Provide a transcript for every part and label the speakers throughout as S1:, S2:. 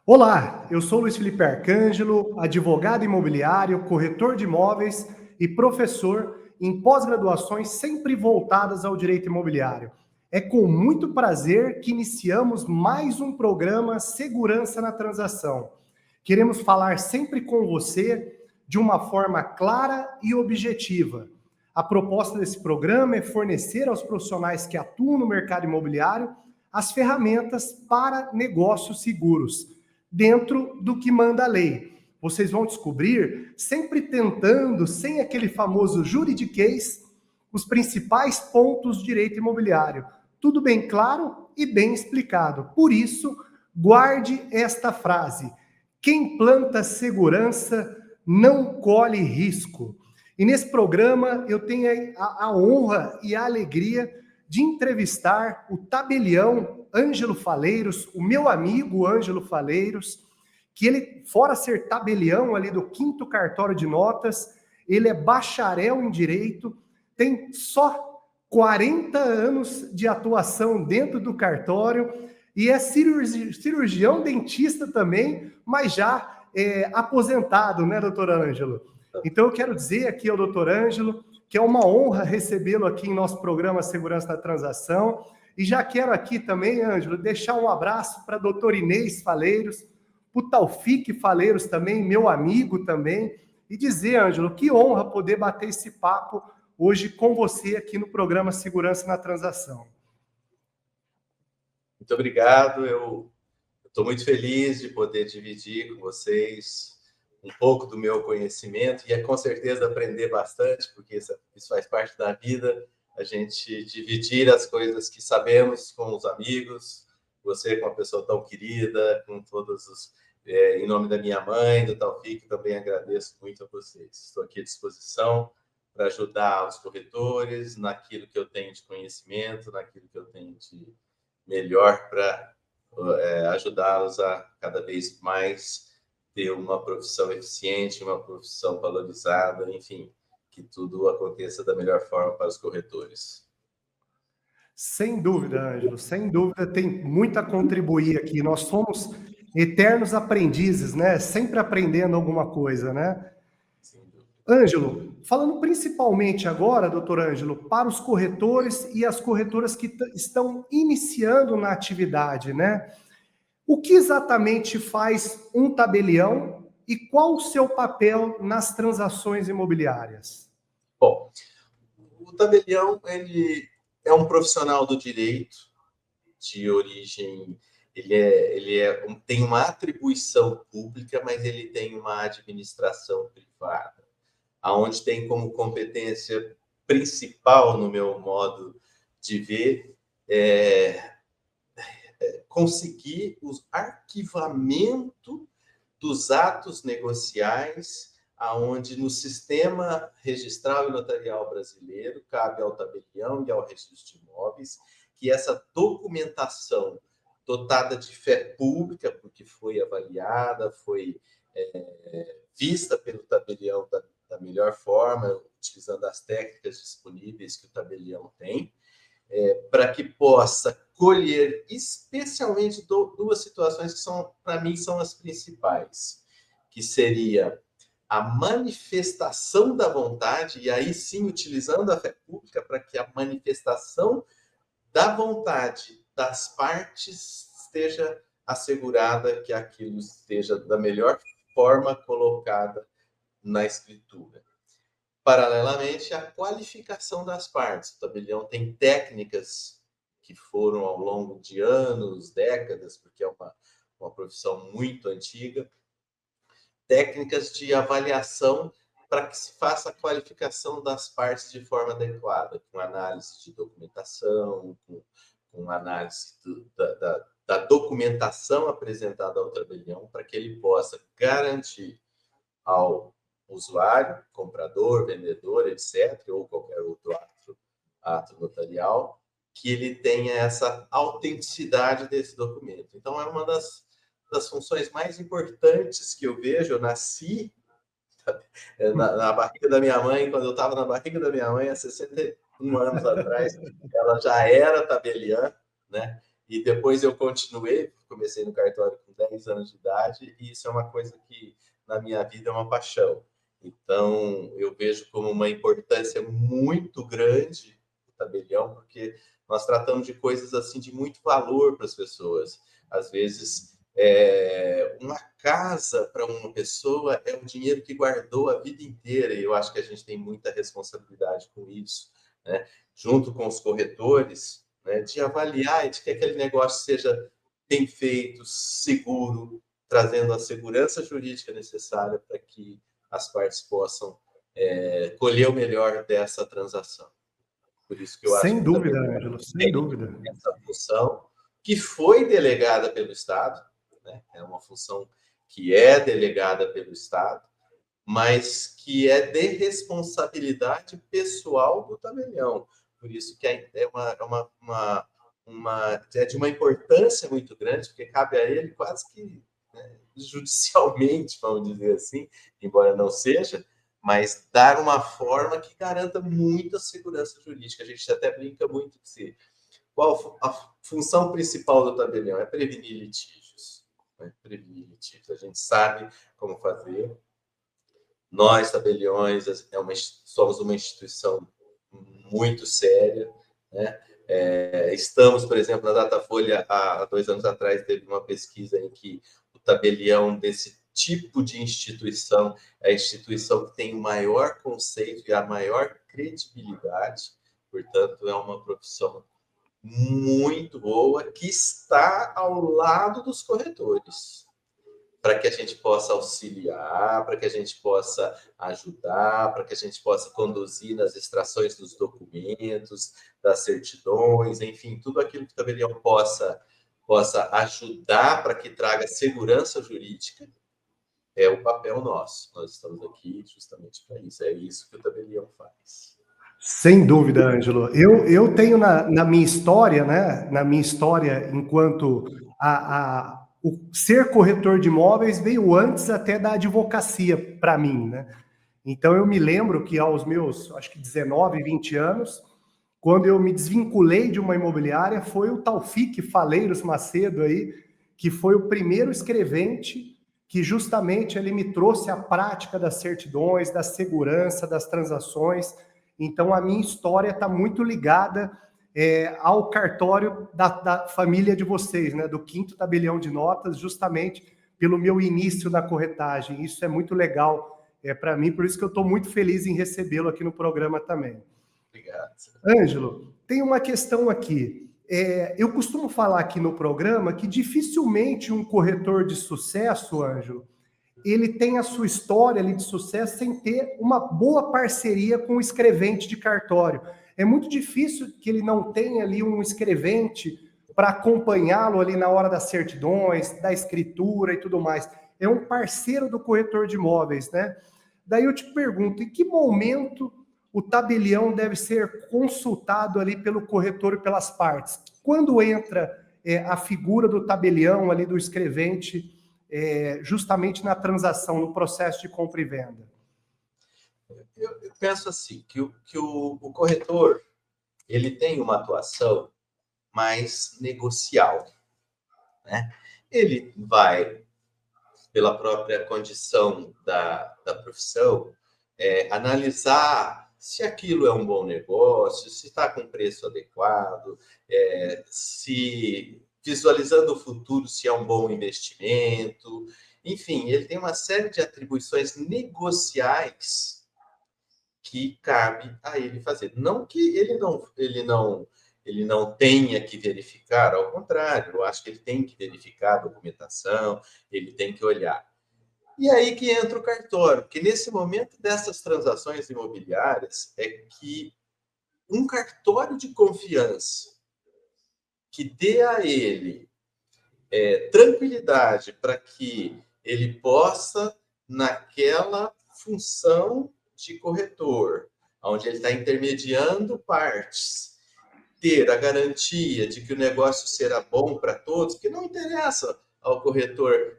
S1: Olá, eu sou Luiz Felipe Arcângelo, advogado imobiliário, corretor de imóveis e professor em pós-graduações sempre voltadas ao direito imobiliário. É com muito prazer que iniciamos mais um programa Segurança na Transação. Queremos falar sempre com você de uma forma clara e objetiva. A proposta desse programa é fornecer aos profissionais que atuam no mercado imobiliário as ferramentas para negócios seguros, dentro do que manda a lei. Vocês vão descobrir, sempre tentando, sem aquele famoso juridiquês, os principais pontos do direito imobiliário. Tudo bem claro e bem explicado. Por isso, guarde esta frase: quem planta segurança não colhe risco. E nesse programa eu tenho a honra e a alegria de entrevistar o tabelião Ângelo Faleiros, o meu amigo Ângelo Faleiros, que ele, fora ser tabelião ali do 5º Cartório de Notas, ele é bacharel em Direito, tem só 40 anos de atuação dentro do cartório e é cirurgião dentista também, mas já aposentado, né, doutor Ângelo? Então eu quero dizer aqui ao doutor Ângelo que é uma honra recebê-lo aqui em nosso programa Segurança da Transação. E já quero aqui também, Ângelo, deixar um abraço para a doutora Inês Faleiros, para o Taufik Faleiros também, meu amigo também, e dizer, Ângelo, que honra poder bater esse papo hoje com você aqui no programa Segurança na Transação.
S2: Muito obrigado, eu estou muito feliz de poder dividir com vocês um pouco do meu conhecimento e com certeza aprender bastante, porque isso faz parte da vida, a gente dividir as coisas que sabemos com os amigos, você com uma pessoa tão querida, com todos os... em nome da minha mãe, do Taufik, também agradeço muito a vocês. Estou aqui à disposição para ajudar os corretores naquilo que eu tenho de conhecimento, naquilo que eu tenho de melhor para ajudá-los a cada vez mais ter uma profissão eficiente, uma profissão valorizada, enfim, que tudo aconteça da melhor forma para os corretores.
S1: Sem dúvida, Ângelo, sem dúvida, tem muito a contribuir aqui. Nós somos eternos aprendizes, né? Sempre aprendendo alguma coisa, né?
S2: Sem dúvida.
S1: Ângelo, falando principalmente agora, doutor Ângelo, para os corretores e as corretoras que estão iniciando na atividade, né? O que exatamente faz um tabelião e qual o seu papel nas transações imobiliárias?
S2: Bom, o tabelião, ele é um profissional do direito de origem, tem uma atribuição pública, mas ele tem uma administração privada, aonde tem como competência principal, no meu modo de ver, conseguir o arquivamento dos atos negociais, aonde no sistema registral e notarial brasileiro cabe ao tabelião e ao registro de imóveis que essa documentação dotada de fé pública, porque foi avaliada, foi vista pelo tabelião da melhor forma, utilizando as técnicas disponíveis que o tabelião tem, para que possa colher especialmente duas situações que para mim são as principais, que seria a manifestação da vontade, e aí sim utilizando a fé pública para que a manifestação da vontade das partes esteja assegurada, que aquilo esteja da melhor forma colocada na escritura. Paralelamente, a qualificação das partes. O tabelião tem técnicas que foram ao longo de anos, décadas, porque é uma profissão muito antiga, técnicas de avaliação para que se faça a qualificação das partes de forma adequada, com análise de documentação, com análise da documentação apresentada ao tabelião, para que ele possa garantir ao usuário, comprador, vendedor, etc., ou qualquer outro ato notarial, que ele tenha essa autenticidade desse documento. Então, é uma das funções mais importantes que eu vejo. Eu nasci na barriga da minha mãe, quando eu estava na barriga da minha mãe, há 61 anos atrás, ela já era tabeliã, né? E depois eu continuei, comecei no cartório com 10 anos de idade, e isso é uma coisa que na minha vida é uma paixão. Então, eu vejo como uma importância muito grande o tabelião, porque nós tratamos de coisas assim de muito valor para as pessoas. Às vezes, uma casa para uma pessoa é um dinheiro que guardou a vida inteira, e eu acho que a gente tem muita responsabilidade com isso, né? Junto com os corretores, né, de avaliar e de que aquele negócio seja bem feito, seguro, trazendo a segurança jurídica necessária para que as partes possam colher o melhor dessa transação. Por isso que eu acho
S1: Sem
S2: que
S1: dúvida,
S2: também
S1: Ângelo, sem
S2: tem
S1: dúvida.
S2: essa função que foi delegada pelo Estado, né? É uma função que é delegada pelo Estado, mas que é de responsabilidade pessoal do tabelião. Por isso que é de uma importância muito grande, porque cabe a ele quase que, né, judicialmente, vamos dizer assim, embora não seja, mas dar uma forma que garanta muita segurança jurídica. A gente até brinca muito que qual a função principal do tabelião é prevenir litígios. Né? Prevenir litígios. A gente sabe como fazer. Nós, tabeliões, somos uma instituição muito séria, né? Estamos, por exemplo, na Datafolha, há 2 anos atrás, teve uma pesquisa em que o tabelião desse tipo de instituição é a instituição que tem o maior conceito e a maior credibilidade, portanto, é uma profissão muito boa que está ao lado dos corretores, para que a gente possa auxiliar, para que a gente possa ajudar, para que a gente possa conduzir nas extrações dos documentos, das certidões, enfim, tudo aquilo que o tabelião possa ajudar para que traga segurança jurídica, é o papel nosso. Nós estamos aqui justamente para isso. É isso que o tabelião faz.
S1: Sem dúvida, Ângelo. Eu tenho na minha história, né? Na minha história, enquanto o ser corretor de imóveis veio antes até da advocacia para mim, né? Então eu me lembro que aos meus, acho que 19, 20 anos, quando eu me desvinculei de uma imobiliária, foi o Taufik Faleiros Macedo aí, que foi o primeiro escrevente que justamente ele me trouxe a prática das certidões, da segurança, das transações. Então, a minha história está muito ligada ao cartório da família de vocês, né, do 5º Tabelião de Notas, justamente pelo meu início na corretagem. Isso é muito legal para mim, por isso que eu estou muito feliz em recebê-lo aqui no programa também.
S2: Obrigado.
S1: Ângelo, tem uma questão aqui. Eu costumo falar aqui no programa que dificilmente um corretor de sucesso, Ângelo, ele tem a sua história ali de sucesso sem ter uma boa parceria com o escrevente de cartório. É muito difícil que ele não tenha ali um escrevente para acompanhá-lo ali na hora das certidões, da escritura e tudo mais. É um parceiro do corretor de imóveis, né? Daí eu te pergunto, em que momento o tabelião deve ser consultado ali pelo corretor e pelas partes? Quando entra a figura do tabelião ali, do escrevente, justamente na transação, no processo de compra e venda?
S2: Eu penso assim, que o corretor ele tem uma atuação mais negocial, né? Ele vai, pela própria condição da profissão, analisar se aquilo é um bom negócio, se está com preço adequado, se visualizando o futuro, se é um bom investimento. Enfim, ele tem uma série de atribuições negociais que cabe a ele fazer. Não que ele não tenha que verificar, ao contrário, eu acho que ele tem que verificar a documentação, ele tem que olhar. E aí que entra o cartório, porque nesse momento dessas transações imobiliárias é que um cartório de confiança que dê a ele tranquilidade para que ele possa, naquela função de corretor, onde ele está intermediando partes, ter a garantia de que o negócio será bom para todos, que não interessa ao corretor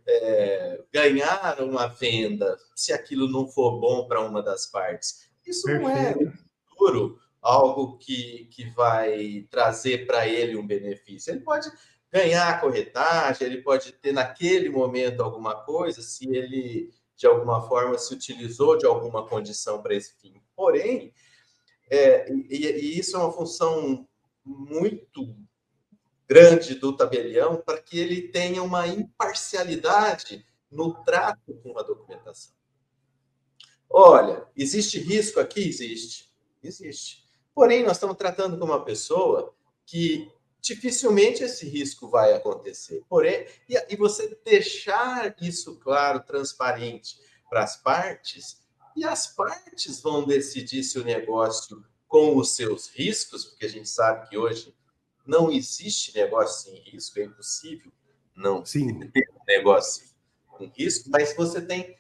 S2: ganhar uma venda se aquilo não for bom para uma das partes. Isso não é
S1: Perfeito.
S2: no futuro algo que vai trazer para ele um benefício. Ele pode ganhar a corretagem, ele pode ter naquele momento alguma coisa, se ele de alguma forma se utilizou de alguma condição para esse fim. Porém, e isso é uma função muito grande do tabelião para que ele tenha uma imparcialidade no trato com a documentação. Olha, existe risco aqui? Existe. Existe. Porém, nós estamos tratando com uma pessoa que dificilmente esse risco vai acontecer. Porém, e você deixar isso claro, transparente para as partes, e as partes vão decidir se o negócio com os seus riscos, porque a gente sabe que hoje não existe negócio sem risco, é impossível não ter um negócio com risco, mas você tem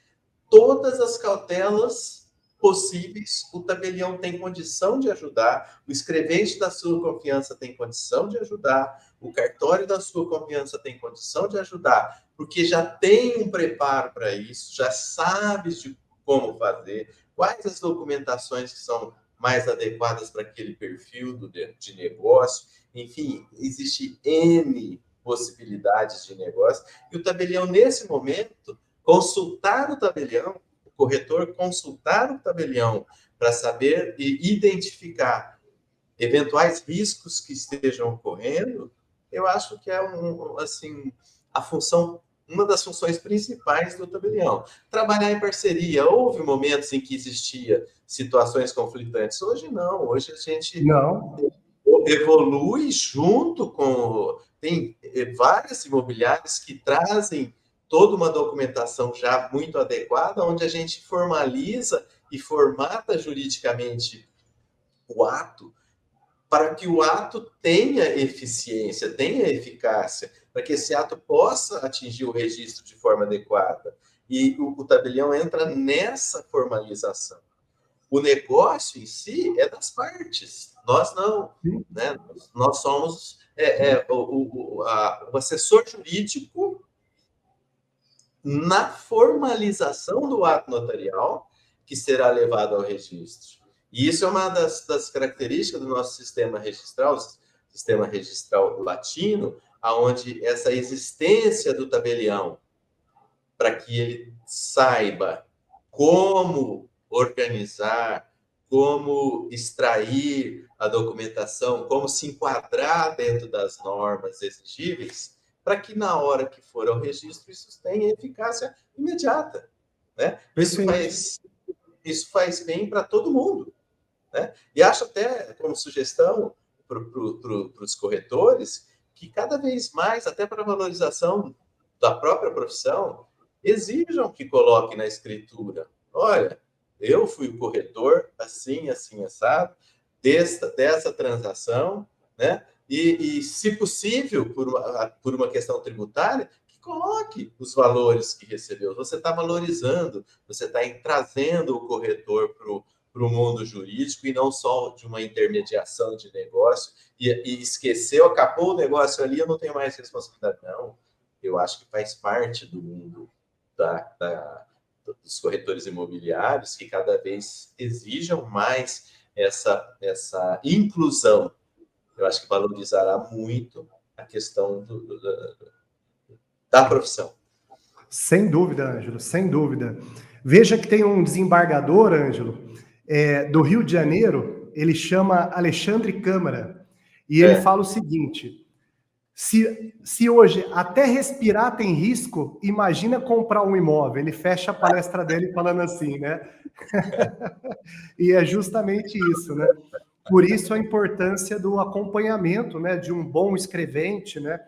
S2: todas as cautelas possíveis, o tabelião tem condição de ajudar, o escrevente da sua confiança tem condição de ajudar, o cartório da sua confiança tem condição de ajudar, porque já tem um preparo para isso, já sabe de como fazer, quais as documentações que são mais adequadas para aquele perfil de negócio, enfim, existe N possibilidades de negócio, e o tabelião, nesse momento, consultar o tabelião, o corretor consultar o tabelião para saber e identificar eventuais riscos que estejam ocorrendo, eu acho que é assim, a função, uma das funções principais do tabelião. Trabalhar em parceria. Houve momentos em que existia situações conflitantes. Hoje não. Hoje a gente evolui junto com... Tem várias imobiliárias que trazem toda uma documentação já muito adequada, onde a gente formaliza e formata juridicamente o ato, para que o ato tenha eficiência, tenha eficácia, para que esse ato possa atingir o registro de forma adequada. E o tabelião entra nessa formalização. O negócio em si é das partes, nós não. Né? Nós somos o assessor jurídico na formalização do ato notarial que será levado ao registro. E isso é uma das características do nosso sistema registral latino, onde essa existência do tabelião, para que ele saiba como organizar, como extrair a documentação, como se enquadrar dentro das normas exigíveis, para que na hora que for ao registro isso tenha eficácia imediata. Né? Isso faz bem para todo mundo. Né? E acho até como sugestão para os corretores que cada vez mais, até para a valorização da própria profissão, exijam que coloque na escritura: olha, eu fui o corretor assim, assim, assado, dessa transação, né? E se possível, por uma questão tributária, que coloque os valores que recebeu. Você está valorizando, você está trazendo o corretor para o mundo jurídico e não só de uma intermediação de negócio e esqueceu, acabou o negócio ali, eu não tenho mais responsabilidade. Não, eu acho que faz parte do mundo dos corretores imobiliários que cada vez exijam mais essa inclusão. Eu acho que valorizará muito a questão da profissão.
S1: Sem dúvida, Ângelo, sem dúvida. Veja que tem um desembargador, Ângelo, do Rio de Janeiro, ele chama Alexandre Câmara, e ele fala o seguinte: se hoje até respirar tem risco, imagina comprar um imóvel. Ele fecha a palestra dele falando assim, né? E é justamente isso, né? Por isso a importância do acompanhamento, né, de um bom escrevente, né?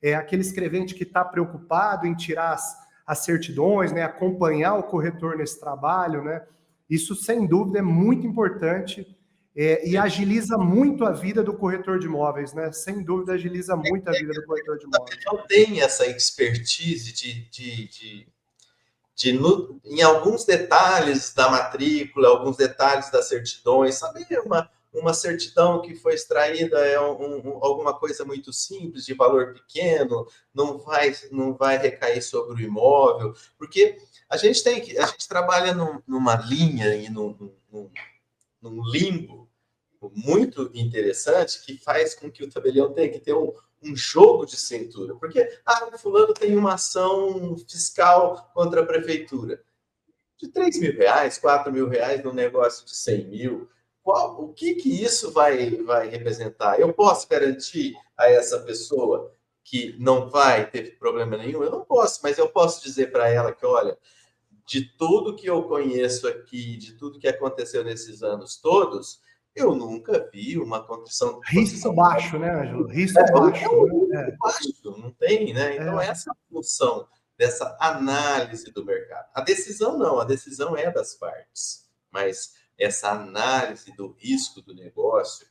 S1: É aquele escrevente que está preocupado em tirar as certidões, né, acompanhar o corretor nesse trabalho, né? Isso, sem dúvida, é muito importante e agiliza muito a vida do corretor de imóveis, né? Sem dúvida, agiliza muito a vida do corretor de imóveis.
S2: Não tem essa expertise em alguns detalhes da matrícula, alguns detalhes das certidões, saber uma certidão que foi extraída é alguma coisa muito simples, de valor pequeno, não vai recair sobre o imóvel, porque a gente trabalha numa linha e num limbo muito interessante que faz com que o tabelião tenha que ter um jogo de cintura, porque o fulano tem uma ação fiscal contra a prefeitura de R$ 3.000, R$ 4.000 num negócio de 100 mil. O que isso vai representar? Eu posso garantir a essa pessoa que não vai ter problema nenhum? Eu não posso, mas eu posso dizer para ela que, olha, de tudo que eu conheço aqui, de tudo que aconteceu nesses anos todos, eu nunca vi uma condição.
S1: Risco baixo, né, Ângelo? Risco baixo.
S2: É um risco baixo, não tem, né? Então,
S1: É.
S2: essa é a função dessa análise do mercado. A decisão não, a decisão é das partes, mas essa análise do risco do negócio,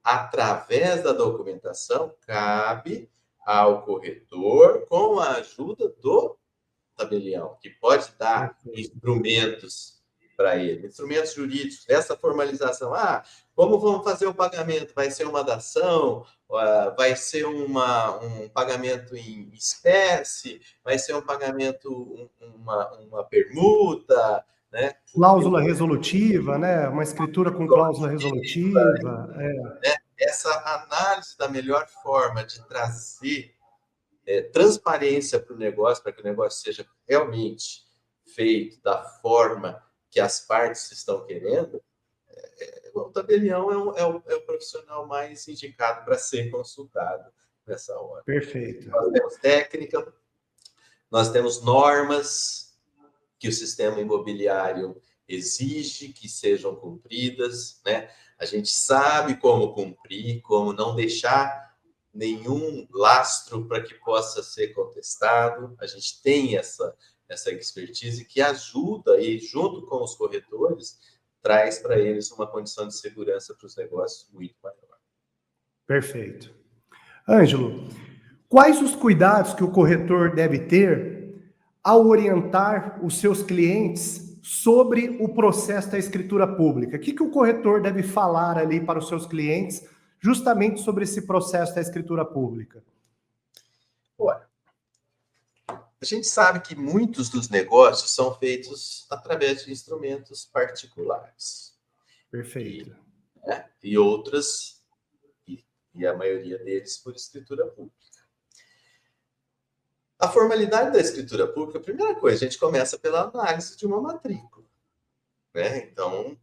S2: através da documentação, cabe ao corretor, com a ajuda do tabelião, que pode dar instrumentos para ele, instrumentos jurídicos, essa formalização. Como vamos fazer o pagamento? Vai ser uma dação? Vai ser um pagamento em espécie? Vai ser um pagamento, uma permuta? Né?
S1: Cláusula resolutiva, né? Uma escritura com cláusula resolutiva.
S2: Essa análise da melhor forma de trazer transparência para o negócio, para que o negócio seja realmente feito da forma que as partes estão querendo, o tabelião é o profissional mais indicado para ser consultado nessa hora.
S1: Perfeito.
S2: Nós temos técnica, nós temos normas que o sistema imobiliário exige que sejam cumpridas, né? A gente sabe como cumprir, como não deixar nenhum lastro para que possa ser contestado. A gente tem essa expertise que ajuda e, junto com os corretores, traz para eles uma condição de segurança para os negócios muito maior.
S1: Perfeito. Ângelo, quais os cuidados que o corretor deve ter ao orientar os seus clientes sobre o processo da escritura pública? O que o corretor deve falar ali para os seus clientes justamente sobre esse processo da escritura pública?
S2: Olha, a gente sabe que muitos dos negócios são feitos através de instrumentos particulares.
S1: Perfeito.
S2: E outras, e a maioria deles, por escritura pública. A formalidade da escritura pública, a primeira coisa, a gente começa pela análise de uma matrícula. Né? Então,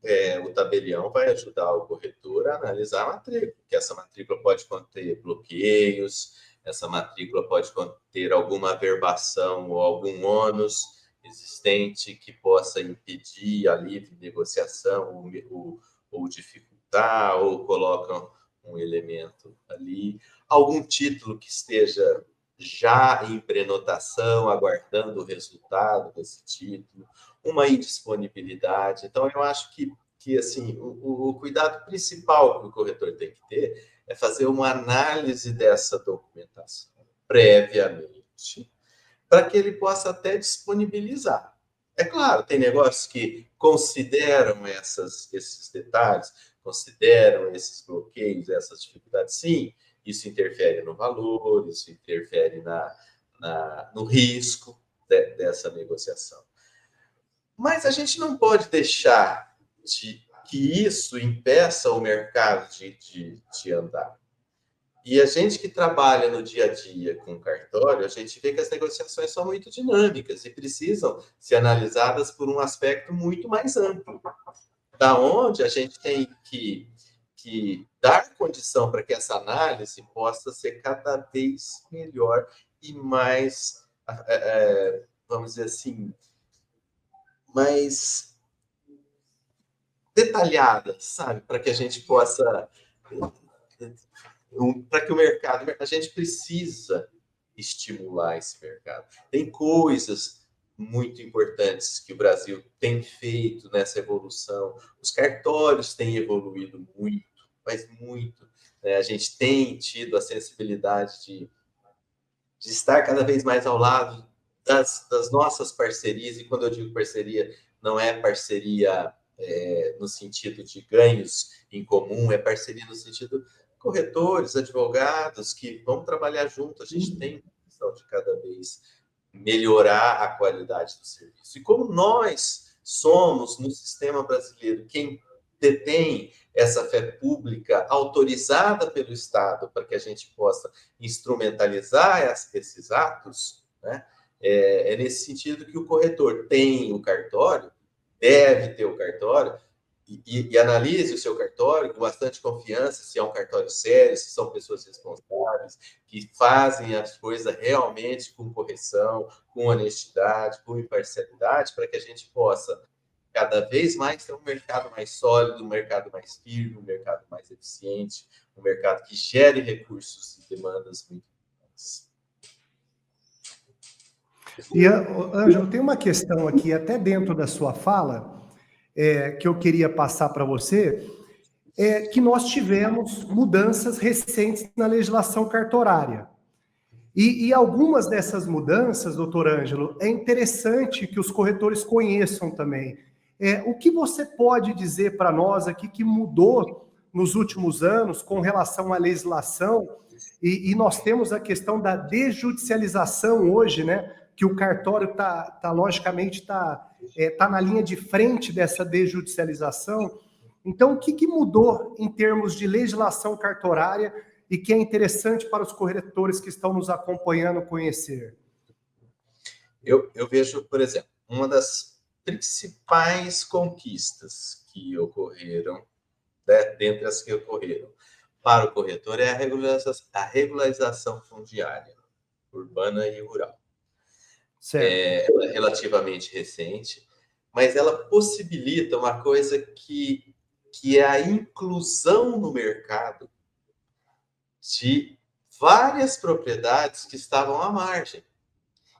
S2: o tabelião vai ajudar o corretor a analisar a matrícula, que essa matrícula pode conter bloqueios, essa matrícula pode conter alguma averbação ou algum ônus existente que possa impedir a livre negociação ou dificultar, ou coloca um elemento ali, algum título que esteja já em prenotação, aguardando o resultado desse título, uma indisponibilidade. Então, eu acho que assim, o cuidado principal que o corretor tem que ter é fazer uma análise dessa documentação previamente, para que ele possa até disponibilizar. É claro, tem negócios que consideram esses detalhes, consideram esses bloqueios, essas dificuldades. Sim, isso interfere no valor, isso interfere no risco dessa negociação. Mas a gente não pode deixar que isso impeça o mercado de andar. E a gente que trabalha no dia a dia com cartório, a gente vê que as negociações são muito dinâmicas e precisam ser analisadas por um aspecto muito mais amplo, da onde a gente tem que dar condição para que essa análise possa ser cada vez melhor e mais, vamos dizer assim, mais detalhada, sabe? Para que a gente possa... para que o mercado... A gente precisa estimular esse mercado. Tem coisas muito importantes que o Brasil tem feito nessa evolução. Os cartórios têm evoluído muito, mas muito. Né? A gente tem tido a sensibilidade de estar cada vez mais ao lado das nossas parcerias, e quando eu digo parceria, não é parceria no sentido de ganhos em comum, é parceria no sentido corretores, advogados, que vão trabalhar junto. A gente tem a questão de cada vez melhorar a qualidade do serviço. E como nós somos, no sistema brasileiro, quem detém essa fé pública autorizada pelo Estado para que a gente possa instrumentalizar esses atos, né? É nesse sentido que o corretor tem o cartório, deve ter o cartório, e analise o seu cartório com bastante confiança, se é um cartório sério, se são pessoas responsáveis, que fazem as coisas realmente com correção, com honestidade, com imparcialidade, para que a gente possa cada vez mais ter um mercado mais sólido, um mercado mais firme, um mercado mais eficiente, um mercado que gere recursos e demandas muito grandes.
S1: E, Ângelo, tem uma questão aqui, até dentro da sua fala, que eu queria passar para você, que nós tivemos mudanças recentes na legislação cartorária. E algumas dessas mudanças, doutor Ângelo, é interessante que os corretores conheçam também. O que você pode dizer para nós aqui que mudou nos últimos anos com relação à legislação? E nós temos a questão da desjudicialização hoje, né? Que o cartório logicamente tá na linha de frente dessa desjudicialização. Então, o que mudou em termos de legislação cartorária e que é interessante para os corretores que estão nos acompanhando conhecer?
S2: Eu vejo, por exemplo, uma das principais conquistas que ocorreram, né, dentre as que ocorreram para o corretor, é a regularização fundiária, urbana e rural.
S1: Certo.
S2: Ela é relativamente recente, mas ela possibilita uma coisa que é a inclusão no mercado de várias propriedades que estavam à margem.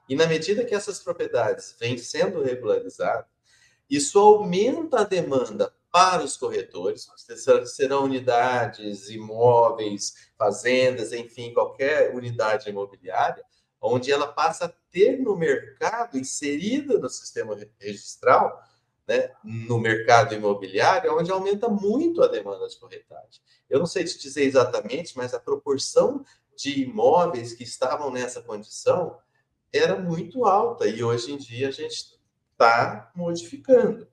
S2: E na medida que essas propriedades vêm sendo regularizadas, isso aumenta a demanda para os corretores, serão unidades, imóveis, fazendas, enfim, qualquer unidade imobiliária, onde ela passa a ter no mercado, inserida no sistema registral, né, no mercado imobiliário, onde aumenta muito a demanda de corretagem. Eu não sei te dizer exatamente, mas a proporção de imóveis que estavam nessa condição era muito alta, e hoje em dia a gente está modificando.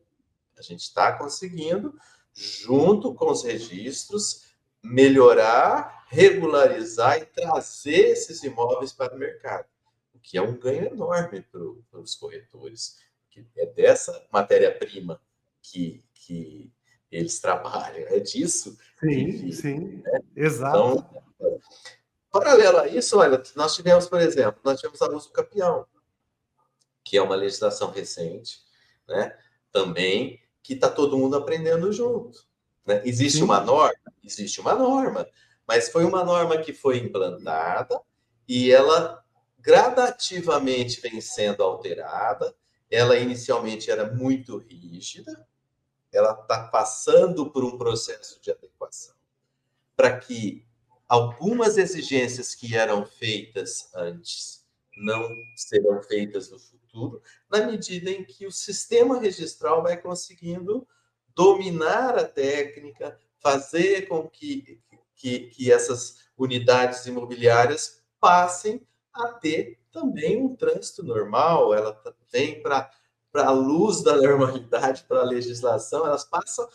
S2: A gente está conseguindo, junto com os registros, melhorar, regularizar e trazer esses imóveis para o mercado, o que é um ganho enorme para os corretores, que é dessa matéria-prima que eles trabalham, é disso que
S1: Sim,
S2: vive.
S1: sim,
S2: Né?
S1: exato.
S2: Então, paralelo a isso, olha, nós tivemos, por exemplo, a uso capião, que é uma legislação recente, né? Também que está todo mundo aprendendo junto. Né? Existe uma
S1: Sim.
S2: norma? Existe uma norma, mas foi uma norma que foi implantada e ela gradativamente vem sendo alterada. Ela inicialmente era muito rígida, ela está passando por um processo de adequação para que algumas exigências que eram feitas antes não serão feitas no futuro, na medida em que o sistema registral vai conseguindo dominar a técnica, fazer com que essas unidades imobiliárias passem a ter também um trânsito normal, ela vem para a luz da normalidade, para a legislação, elas passam,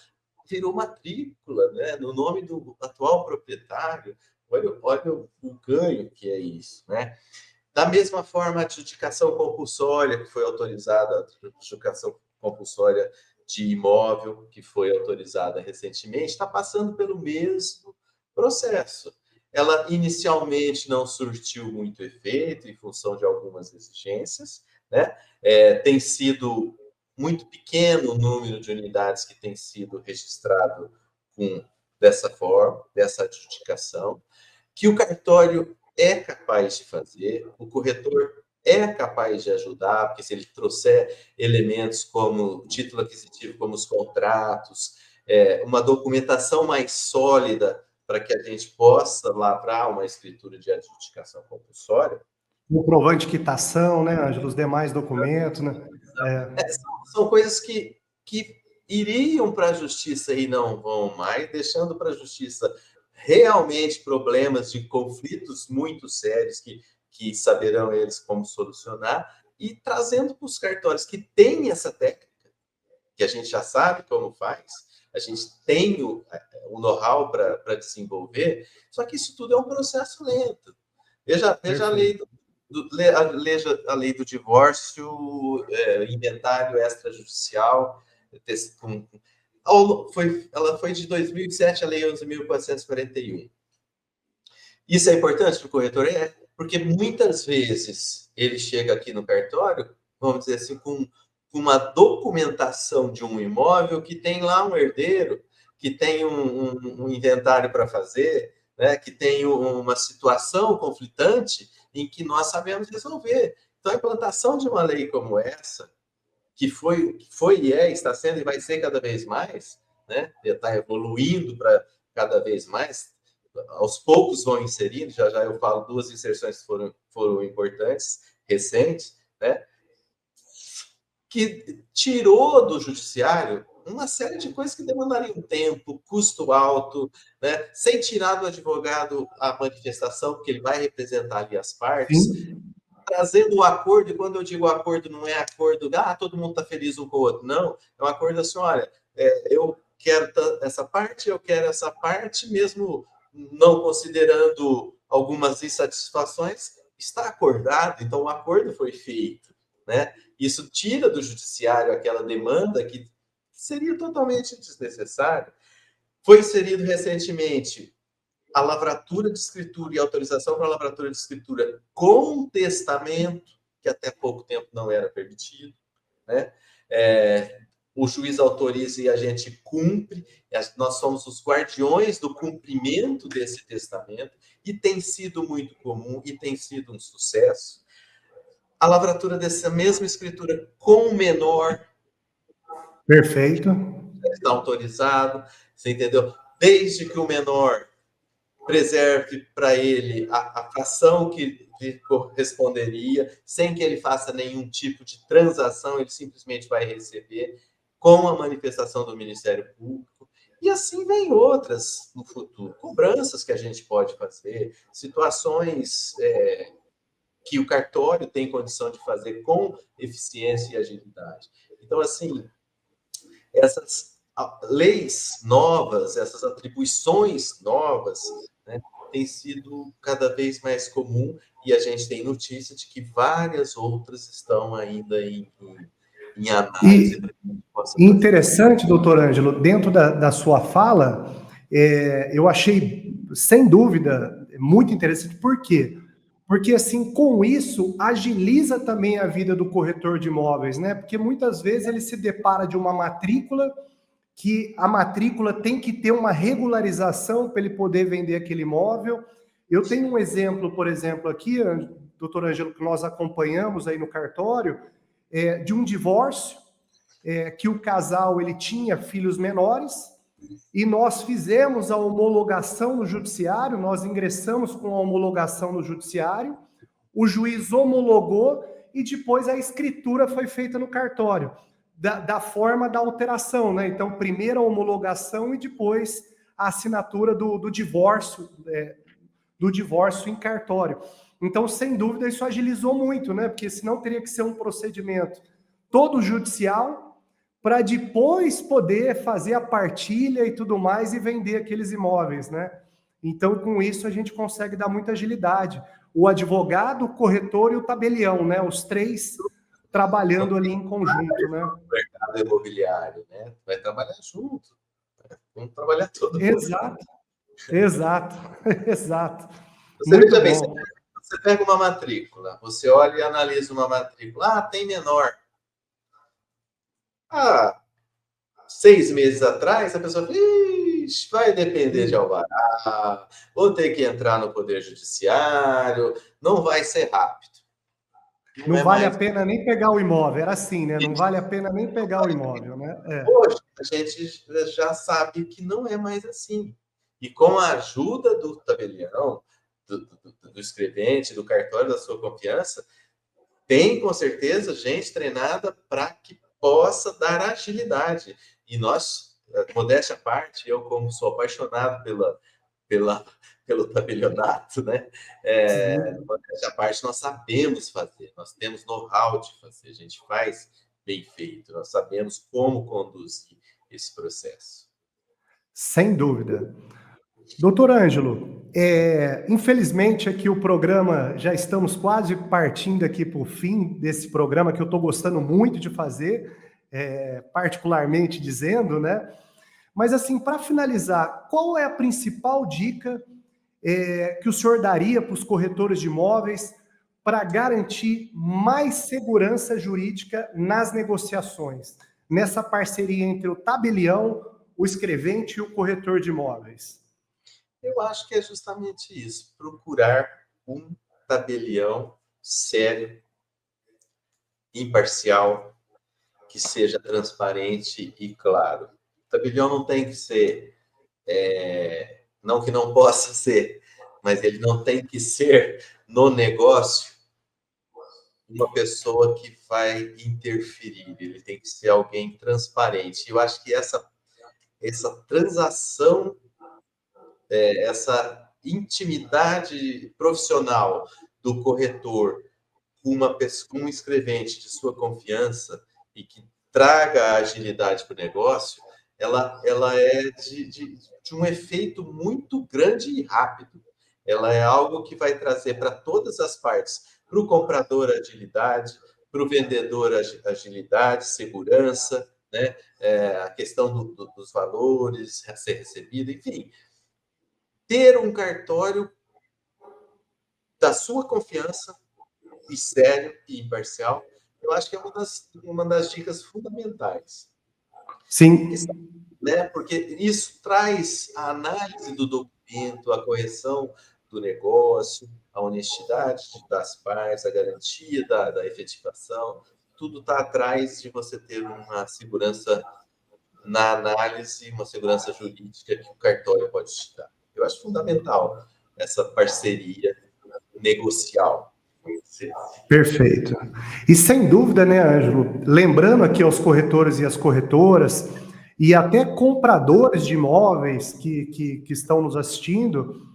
S2: virou matrícula, né, no nome do atual proprietário. Olha o ganho que é isso, né? Da mesma forma, a adjudicação compulsória, que foi autorizada, a adjudicação compulsória de imóvel, que foi autorizada recentemente, está passando pelo mesmo processo. Ela inicialmente não surtiu muito efeito em função de algumas exigências, né? Tem sido muito pequeno o número de unidades que tem sido registrado dessa forma, dessa adjudicação, que o cartório é capaz de fazer, o corretor é capaz de ajudar, porque se ele trouxer elementos como título aquisitivo, como os contratos, uma documentação mais sólida para que a gente possa lavrar uma escritura de adjudicação compulsória.
S1: Comprovante de quitação, né, Ângelo? Os demais documentos, né?
S2: São coisas que iriam para a justiça e não vão mais, deixando para a justiça realmente problemas de conflitos muito sérios que saberão eles como solucionar, e trazendo para os cartórios que têm essa técnica, que a gente já sabe como faz, a gente tem o know-how para desenvolver, só que isso tudo é um processo lento. Veja a lei do divórcio, inventário extrajudicial, ela foi de 2007, a lei 11.441. Isso é importante para o corretor? É, porque muitas vezes ele chega aqui no cartório, vamos dizer assim, com uma documentação de um imóvel que tem lá um herdeiro, que tem um inventário para fazer, né, que tem uma situação conflitante em que nós sabemos resolver. Então, a implantação de uma lei como essa, que foi e está sendo e vai ser cada vez mais, né, está evoluindo para cada vez mais, aos poucos vão inserindo, já eu falo 2 inserções que foram importantes, recentes, né, que tirou do judiciário uma série de coisas que demandariam tempo, custo alto, né, sem tirar do advogado a manifestação, porque ele vai representar ali as partes,
S1: Sim.
S2: trazendo o acordo, e quando eu digo acordo, não é acordo, todo mundo está feliz um com o outro, não, é um acordo assim, olha, eu quero essa parte, eu quero essa parte, mesmo não considerando algumas insatisfações, está acordado, então o acordo foi feito, né? Isso tira do judiciário aquela demanda que seria totalmente desnecessária. Foi inserido recentemente a lavratura de escritura e autorização para a lavratura de escritura com testamento, que até pouco tempo não era permitido, né? O juiz autoriza e a gente cumpre, nós somos os guardiões do cumprimento desse testamento, e tem sido muito comum e tem sido um sucesso. A lavratura dessa mesma escritura com o menor
S1: Perfeito.
S2: está autorizado, você entendeu? Desde que o menor preserve para ele a fração que lhe corresponderia, sem que ele faça nenhum tipo de transação, ele simplesmente vai receber com a manifestação do Ministério Público. E assim vem outras no futuro, cobranças que a gente pode fazer, situações que o cartório tem condição de fazer com eficiência e agilidade. Então, assim, essas leis novas, essas atribuições novas, né, têm sido cada vez mais comum, e a gente tem notícia de que várias outras estão ainda em análise.
S1: E interessante, doutor Ângelo, dentro da sua fala, eu achei, sem dúvida, muito interessante. Por quê? Porque, assim, com isso, agiliza também a vida do corretor de imóveis, né? Porque muitas vezes ele se depara de uma matrícula, que a matrícula tem que ter uma regularização para ele poder vender aquele imóvel. Eu tenho um exemplo, por exemplo, aqui, doutor Ângelo, que nós acompanhamos aí no cartório, de um divórcio, que o casal ele tinha filhos menores, e nós fizemos a homologação no judiciário, nós ingressamos com a homologação no judiciário, o juiz homologou e depois a escritura foi feita no cartório, da forma da alteração, né? Então, primeiro a homologação e depois a assinatura do divórcio em cartório. Então, sem dúvida, isso agilizou muito, né? Porque senão teria que ser um procedimento todo judicial para depois poder fazer a partilha e tudo mais e vender aqueles imóveis, né? Então, com isso, a gente consegue dar muita agilidade. O advogado, o corretor e o tabelião, né? Os 3 trabalhando ali em conjunto, né?
S2: O mercado imobiliário, né? Vai trabalhar junto. Vamos trabalhar todo mundo.
S1: Exato.
S2: Você
S1: Muito
S2: veja bem,
S1: bom.
S2: você pega uma matrícula, você olha e analisa uma matrícula. Tem menor. 6 meses atrás, a pessoa fala, vai depender de alvará, vou ter que entrar no Poder Judiciário, não vai ser rápido.
S1: Não vale a pena nem pegar o imóvel, era assim, né? Não vale a pena nem pegar o imóvel, né?
S2: Hoje, a gente já sabe que não é mais assim. E com a ajuda do tabelião, do escrevente, do cartório da sua confiança, tem com certeza gente treinada para que possa dar agilidade. E nós, modéstia à parte, eu como sou apaixonado pelo tabelionato, né? Modéstia à parte, nós sabemos fazer, nós temos know-how de fazer, a gente faz bem feito, nós sabemos como conduzir esse processo.
S1: Sem dúvida. Doutor Ângelo, infelizmente aqui o programa, já estamos quase partindo aqui para o fim desse programa, que eu estou gostando muito de fazer, particularmente dizendo, né? Mas assim, para finalizar, qual é a principal dica que o senhor daria para os corretores de imóveis para garantir mais segurança jurídica nas negociações, nessa parceria entre o tabelião, o escrevente e o corretor de imóveis?
S2: Eu acho que é justamente isso, procurar um tabelião sério, imparcial, que seja transparente e claro. O tabelião não tem que ser, não que não possa ser, mas ele não tem que ser no negócio uma pessoa que vai interferir, ele tem que ser alguém transparente. Eu acho que essa transação, essa intimidade profissional do corretor com um escrevente de sua confiança e que traga a agilidade para o negócio, ela é de um efeito muito grande e rápido. Ela é algo que vai trazer para todas as partes, para o comprador agilidade, para o vendedor agilidade, segurança, né? A questão dos valores a ser recebido, enfim. Ter um cartório da sua confiança, e sério e imparcial, eu acho que é uma das dicas fundamentais.
S1: Sim.
S2: Né? Porque isso traz a análise do documento, a correção do negócio, a honestidade das partes, a garantia da efetivação, tudo está atrás de você ter uma segurança na análise, uma segurança jurídica que o cartório pode te dar. Eu acho fundamental essa parceria negocial.
S1: Perfeito. E sem dúvida, né, Ângelo, lembrando aqui aos corretores e às corretoras, e até compradores de imóveis que estão nos assistindo,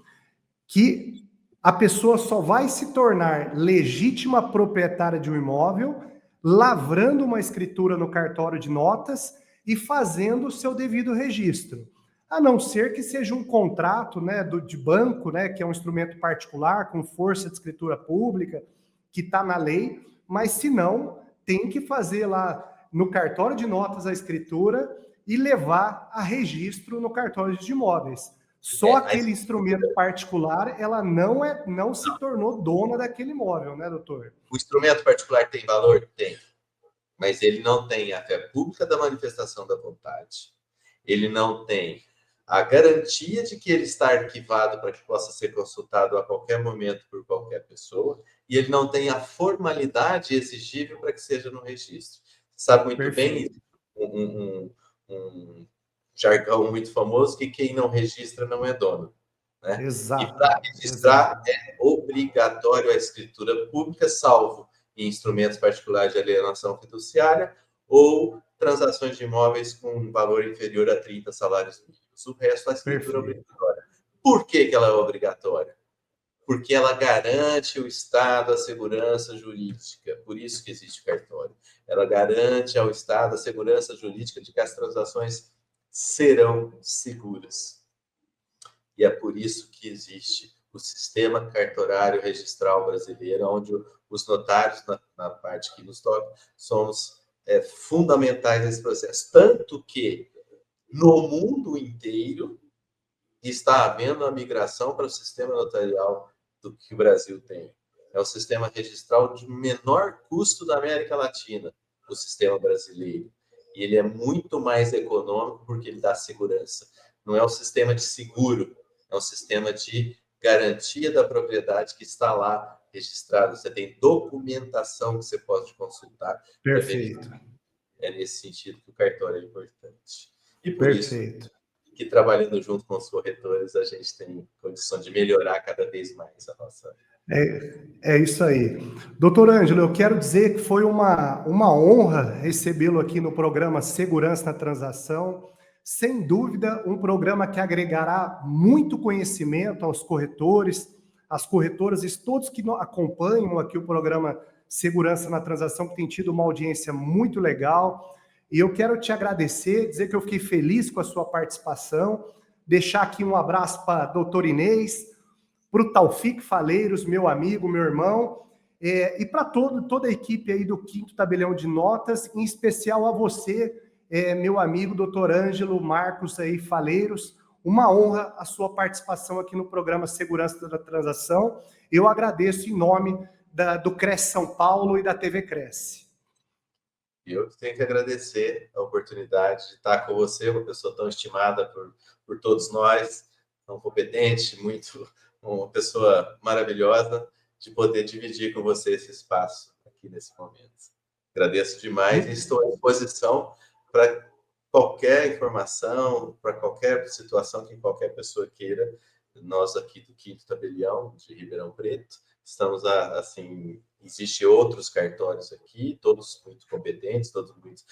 S1: que a pessoa só vai se tornar legítima proprietária de um imóvel lavrando uma escritura no cartório de notas e fazendo o seu devido registro. A não ser que seja um contrato, né, de banco, né, que é um instrumento particular, com força de escritura pública, que está na lei, mas se não, tem que fazer lá no cartório de notas a escritura e levar a registro no cartório de imóveis. Só aquele instrumento particular, ela não se tornou dona daquele imóvel, né, doutor?
S2: O instrumento particular tem valor? Tem. Mas ele não tem a fé pública da manifestação da vontade. Ele não tem a garantia de que ele está arquivado para que possa ser consultado a qualquer momento por qualquer pessoa, e ele não tem a formalidade exigível para que seja no registro. Sabe muito Perfeito. Bem um jargão muito famoso que quem não registra não é dono. Né?
S1: Exato.
S2: E para registrar é obrigatório a escritura pública, salvo em instrumentos particulares de alienação fiduciária ou transações de imóveis com valor inferior a 30 salários mínimos. O resto, a escritura é obrigatória. Por que ela é obrigatória? Porque ela garante o Estado a segurança jurídica. Por isso que existe o cartório. Ela garante ao Estado a segurança jurídica de que as transações serão seguras. E é por isso que existe o sistema cartorário registral brasileiro, onde os notários, na parte que nos toca, somos fundamentais nesse processo. Tanto que, no mundo inteiro, está havendo a migração para o sistema notarial do que o Brasil tem. É o sistema registral de menor custo da América Latina, o sistema brasileiro. E ele é muito mais econômico porque ele dá segurança. Não é um sistema de seguro, é um sistema de garantia da propriedade que está lá registrado. Você tem documentação que você pode consultar.
S1: Perfeito.
S2: É nesse sentido que o cartório é importante. E por
S1: Perfeito.
S2: isso que trabalhando junto com os corretores, a gente tem condição de melhorar cada vez mais a nossa...
S1: É isso aí. Doutor Ângelo, eu quero dizer que foi uma honra recebê-lo aqui no programa Segurança na Transação. Sem dúvida, um programa que agregará muito conhecimento aos corretores, às corretoras e todos que acompanham aqui o programa Segurança na Transação, que tem tido uma audiência muito legal. E eu quero te agradecer, dizer que eu fiquei feliz com a sua participação, deixar aqui um abraço para a doutora Inês, para o Taufik Faleiros, meu amigo, meu irmão, e para toda a equipe aí do 5º Tabelião de Notas, em especial a você, meu amigo, doutor Ângelo Marcos aí, Faleiros. Uma honra a sua participação aqui no programa Segurança da Transação. Eu agradeço em nome do Cresce São Paulo e da TV Cresce.
S2: Eu tenho que agradecer a oportunidade de estar com você, uma pessoa tão estimada por todos nós, tão competente, uma pessoa maravilhosa, de poder dividir com você esse espaço aqui nesse momento. Agradeço demais e estou à disposição para qualquer informação, para qualquer situação que qualquer pessoa queira. Nós aqui do 5º Tabelião de Ribeirão Preto estamos assim, existem outros cartórios aqui, todos muito competentes, todos muito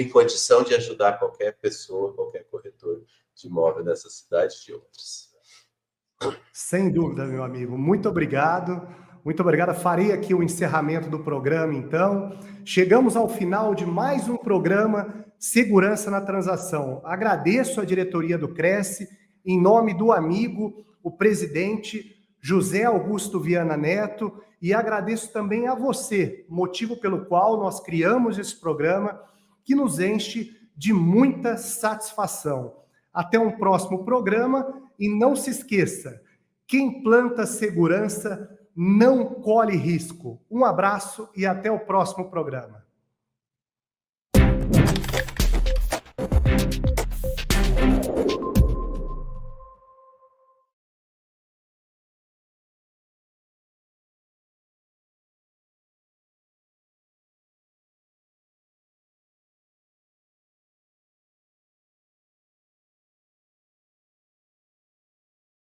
S2: em condição de ajudar qualquer pessoa, qualquer corretor de imóvel dessa cidade e de outras.
S1: Sem dúvida, meu amigo. Muito obrigado. Muito obrigado. Farei aqui o encerramento do programa, então. Chegamos ao final de mais um programa Segurança na Transação. Agradeço a diretoria do Cresce, em nome do amigo, o presidente José Augusto Viana Neto, e agradeço também a você, motivo pelo qual nós criamos esse programa, que nos enche de muita satisfação. Até um próximo programa e não se esqueça, quem planta segurança não colhe risco. Um abraço e até o próximo programa.